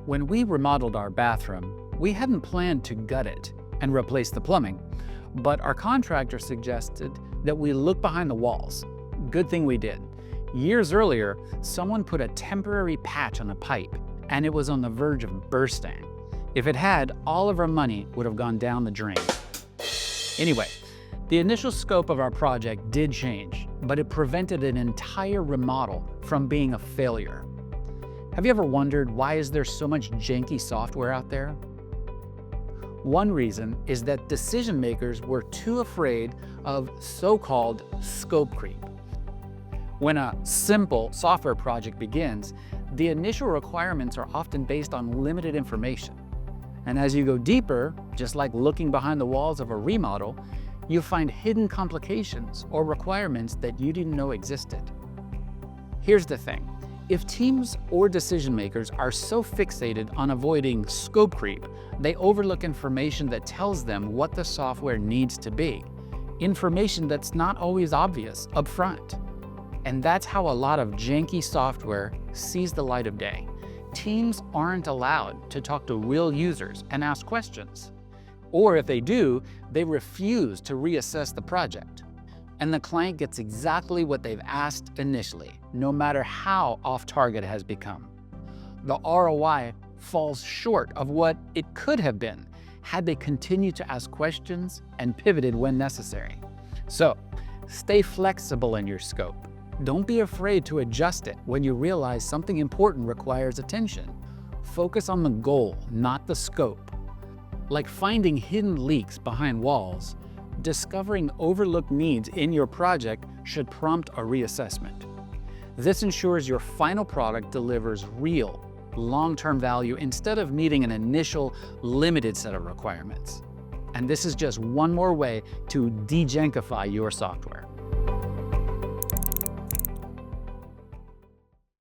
When we remodeled our bathroom, we hadn't planned to gut it and replace the plumbing, but our contractor suggested that we look behind the walls. Good thing we did. Years earlier, someone put a temporary patch on a pipe, and it was on the verge of bursting. If it had, all of our money would have gone down the drain. Anyway, the initial scope of our project did change, but it prevented an entire remodel from being a failure. Have you ever wondered, why is there so much janky software out there? One reason is that decision makers were too afraid of so-called scope creep. When a simple software project begins, the initial requirements are often based on limited information. And as you go deeper, just like looking behind the walls of a remodel, you find hidden complications or requirements that you didn't know existed. Here's the thing. If teams or decision makers are so fixated on avoiding scope creep, they overlook information that tells them what the software needs to be, information that's not always obvious up front. And that's how a lot of janky software sees the light of day. Teams aren't allowed to talk to real users and ask questions. Or if they do, they refuse to reassess the project. And the client gets exactly what they've asked initially, no matter how off-target it has become. The ROI falls short of what it could have been had they continued to ask questions and pivoted when necessary. So, stay flexible in your scope. Don't be afraid to adjust it when you realize something important requires attention. Focus on the goal, not the scope. Like finding hidden leaks behind walls, discovering overlooked needs in your project should prompt a reassessment. This ensures your final product delivers real, long-term value instead of meeting an initial, limited set of requirements. And this is just one more way to de-jankify your software.